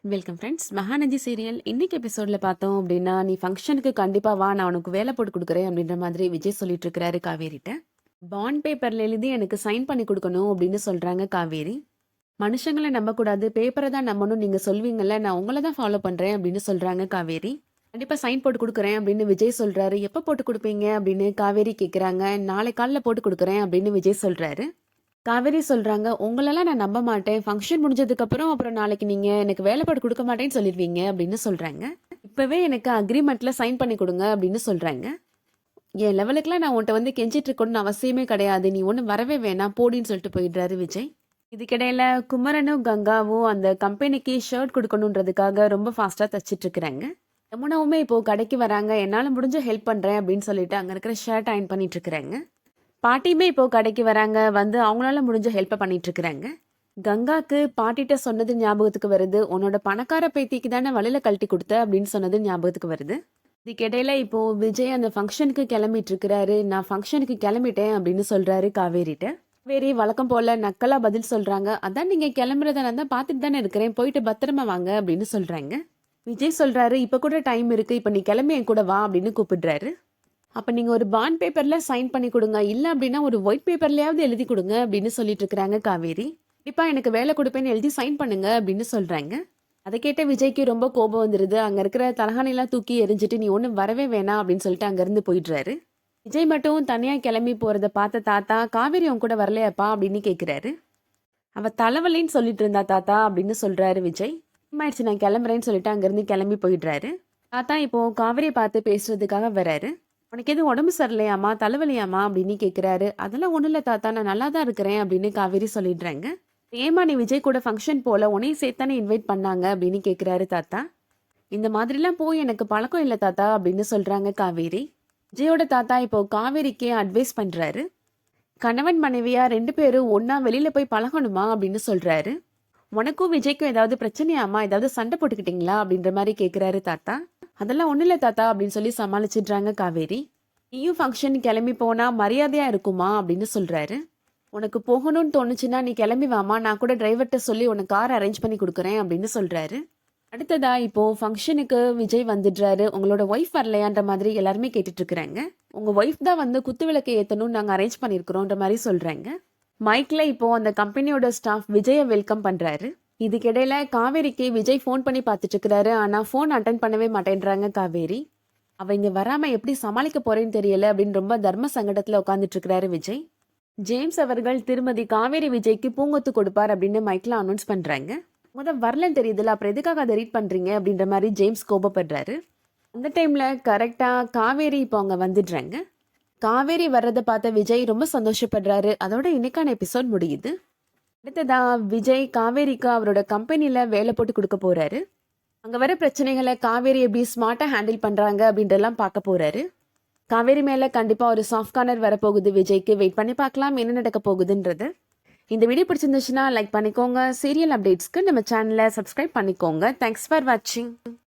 Welcome friends. Mahanadi serial இன்னைக்கு எபிசோட்ல பார்த்தோம் அப்படின்னா, நீ ஃபங்க்ஷனுக்கு கண்டிப்பா வா, நான் உனக்கு வேலை போட்டு கொடுக்குறேன் அப்படின்ற மாதிரி விஜய் சொல்லிட்டு இருக்கிறாரு காவேரிட்ட. பாண்ட் பேப்பர்ல எழுதி எனக்கு சைன் பண்ணி கொடுக்கணும் அப்படின்னு சொல்றாங்க காவேரி. மனுஷங்களை நம்பக்கூடாது, பேப்பரை தான் நம்பணும் நீங்க சொல்வீங்கல்ல, நான் உங்களை தான் ஃபாலோ பண்றேன் அப்படின்னு சொல்றாங்க காவேரி. கண்டிப்பா சைன் போட்டு கொடுக்குறேன் அப்படின்னு விஜய் சொல்றாரு. எப்ப போட்டு கொடுப்பீங்க அப்படின்னு காவேரி கேக்குறாங்க. நாளை காலைல போட்டு கொடுக்குறேன் அப்படின்னு விஜய் சொல்றாரு. காவேரி சொல்றாங்க, உங்களெல்லாம் நான் நம்ப மாட்டேன். ஃபங்க்ஷன் முடிஞ்சதுக்கப்புறம் அப்புறம் நாளைக்கு நீங்க எனக்கு வேலைப்பாடு கொடுக்க மாட்டேன்னு சொல்லிடுவீங்க அப்படின்னு சொல்றாங்க. இப்பவே எனக்கு அக்ரிமெண்ட்ல சைன் பண்ணி கொடுங்க அப்படின்னு சொல்றாங்க. என் லெவலுக்குலாம் நான் உன்ட்ட வந்து கெஞ்சிட்டு இருக்கணும்னு அவசியமே கிடையாது. நீ ஒன்றும் வரவே வேணாம் போடின்னு சொல்லிட்டு போயிடுறாரு விஜய். இதுக்கிடையில குமரனும் கங்காவும் அந்த கம்பெனிக்கு ஷர்ட் கொடுக்கணுன்றதுக்காக ரொம்ப ஃபாஸ்டா தச்சிட்டு இருக்கிறாங்க. யமுனாவுமே இப்போ கடைக்கு வராங்க. என்னால முடிஞ்ச ஹெல்ப் பண்றேன் அப்படின்னு சொல்லிட்டு அங்க இருக்கிற ஷர்ட் அயன் பண்ணிட்டு இருக்கிறாங்க. பாட்டியுமே இப்போ கடைக்கு வராங்க. வந்து அவங்களால முடிஞ்ச ஹெல்ப்பை பண்ணிட்டு இருக்கிறாங்க. கங்காக்கு பாட்டிட்ட சொன்னது ஞாபகத்துக்கு வருது. உன்னோட பணக்கார பேத்திக்கு தானே வலையில கழட்டி கொடுத்த அப்படின்னு சொன்னது ஞாபகத்துக்கு வருது. இதுக்கிடையில இப்போ விஜய் அந்த ஃபங்க்ஷனுக்கு கிளம்பிட்டு இருக்கிறாரு. நான் ஃபங்க்ஷனுக்கு கிளம்பிட்டேன் அப்படின்னு சொல்றாரு காவேரிட்ட. காவேரி வழக்கம் போல நக்கலா பதில் சொல்றாங்க. அதான் நீங்க கிளம்புறத நான் தான் பார்த்துட்டு தானே இருக்கிறேன், போயிட்டு பத்திரமா வாங்க அப்படின்னு சொல்றாங்க. விஜய் சொல்றாரு, இப்ப கூட டைம் இருக்கு, இப்ப நீ கிளம்பி என் கூட வா அப்படின்னு கூப்பிடுறாரு. அப்ப நீங்க ஒரு பாண்ட் பேப்பர்ல சைன் பண்ணி கொடுங்க, இல்ல அப்படின்னா ஒரு ஒயிட் பேப்பர்லயாவது எழுதி கொடுங்க அப்படின்னு சொல்லிட்டு இருக்கிறாங்க காவேரி. கண்டிப்பா எனக்கு வேலை கொடுப்பேன்னு எழுதி சைன் பண்ணுங்க அப்படின்னு சொல்றாங்க. அதை கேட்ட விஜய்க்கு ரொம்ப கோபம் வந்துருது. அங்க இருக்கிற தலகாணிலாம் தூக்கி எரிஞ்சிட்டு நீ ஒன்றும் வரவே வேணாம் அப்படின்னு சொல்லிட்டு அங்கிருந்து போயிடுறாரு. விஜய் மட்டும் தனியா கிளம்பி போறத பார்த்த தாத்தா, காவேரி உன் கூட வரலையாப்பா அப்படின்னு கேட்கிறாரு. அவ தலைவலின்னு சொல்லிட்டு இருந்தா தாத்தா அப்படின்னு சொல்றாரு விஜய். ஆயிடுச்சு, நான் கிளம்புறேன்னு சொல்லிட்டு அங்கிருந்து கிளம்பி போயிடுறாரு. தாத்தா இப்போ காவேரியை பார்த்து பேசுறதுக்காக வராரு. உனக்கு எதுவும் உடம்பு சரியில்லையாமா, தலைவலியாமா அப்படின்னு கேட்குறாரு. அதெல்லாம் ஒன்றும் இல்லை தாத்தா, நான் நல்லா தான் இருக்கிறேன் அப்படின்னு காவேரி சொல்லிடுறாங்க. ஏமா நீ விஜய் கூட ஃபங்க்ஷன் போல, உன்னையும் சேர்த்தானே இன்வைட் பண்ணாங்க அப்படின்னு கேட்குறாரு தாத்தா. இந்த மாதிரிலாம் போய் எனக்கு பழக்கம் இல்லை தாத்தா அப்படின்னு சொல்றாங்க காவேரி. விஜயோட தாத்தா இப்போ காவேரிக்கே அட்வைஸ் பண்றாரு. கணவன் மனைவியா 2 பேரும் ஒன்னா வெளியில போய் பழகணுமா அப்படின்னு சொல்றாரு. உனக்கும் விஜய்க்கும் ஏதாவது பிரச்சனையாமா, ஏதாவது சண்டை போட்டுக்கிட்டீங்களா அப்படின்ற மாதிரி கேட்குறாரு தாத்தா. அதெல்லாம் ஒன்றும் இல்லை தாத்தா அப்படின்னு சொல்லி சமாளிச்சிடுறாங்க காவேரி. நீயும் ஃபங்க்ஷன் கிளம்பி போனா மரியாதையா இருக்குமா அப்படின்னு சொல்றாரு. உனக்கு போகணும்னு தோணுச்சுன்னா நீ கிளம்பி வாமா, நான் கூட டிரைவர்கிட்ட சொல்லி உனக்கு கார் அரேஞ்ச் பண்ணி கொடுக்குறேன் அப்படின்னு சொல்றாரு. அடுத்ததா இப்போ ஃபங்க்ஷனுக்கு விஜய் வந்துடுறாரு. உங்களோட ஒய்ஃப் வரலையான்ற மாதிரி எல்லாருமே கேட்டுட்டு இருக்கிறாங்க. உங்க ஒய்ஃப் தான் வந்து குத்து விளக்கு ஏற்றணும்னு நாங்கள் அரேஞ்ச் பண்ணியிருக்கிறோன்ற மாதிரி சொல்றாங்க. மைக்ல இப்போ அந்த கம்பெனியோட ஸ்டாஃப் விஜயை வெல்கம் பண்றாரு. இதுக்கிடையில காவேரிக்கு விஜய் ஃபோன் பண்ணி பார்த்துட்டு இருக்கிறாரு. ஆனா ஃபோன் அட்டன் பண்ணவே மாட்டேன்றாங்க காவேரி. அவ இங்க வராம எப்படி சமாளிக்க போறேன்னு தெரியல அப்படின்னு ரொம்ப தர்ம சங்கடத்துல உட்காந்துட்டு இருக்கிறாரு விஜய். ஜேம்ஸ் அவர்கள் திருமதி காவேரி விஜய்க்கு பூங்கொத்து கொடுப்பார் அப்படின்னு மைக்ல அனௌன்ஸ் பண்றாங்க. வரலன்னு தெரியுதுல, அப்புறம் எதுக்காக அதை ரீட் பண்றீங்க அப்படின்ற மாதிரி ஜேம்ஸ் கோபப்படுறாரு. அந்த டைம்ல கரெக்டா காவேரி இப்போ அவங்க வந்துடுறாங்க. காவேரி வர்றதை பார்த்த விஜய் ரொம்ப சந்தோஷப்படுறாரு. அதோட இன்னைக்கான எபிசோட் முடியுது. அடுத்ததா விஜய் காவேரிக்கு அவரோட கம்பெனில வேலை போட்டு கொடுக்க போறாரு. அங்க வர பிரச்சனைகளை காவேரி எப்படி ஸ்மார்ட்டா ஹேண்டில் பண்றாங்க அப்படின்றலாம் பார்க்க போறாரு. காவேரி மேல கண்டிப்பா ஒரு சாஃப்ட் கார்னர் வரப்போகுது விஜய்க்கு. வெயிட் பண்ணி பார்க்கலாம் என்ன நடக்க போகுதுன்றது. இந்த வீடியோ பிடிச்சிருந்துச்சுன்னா லைக் பண்ணிக்கோங்க. சீரியல் அப்டேட்ஸ்க்கு நம்ம சேனலை சப்ஸ்கிரைப் பண்ணிக்கோங்க. தேங்க்ஸ் ஃபார் வாட்சிங்.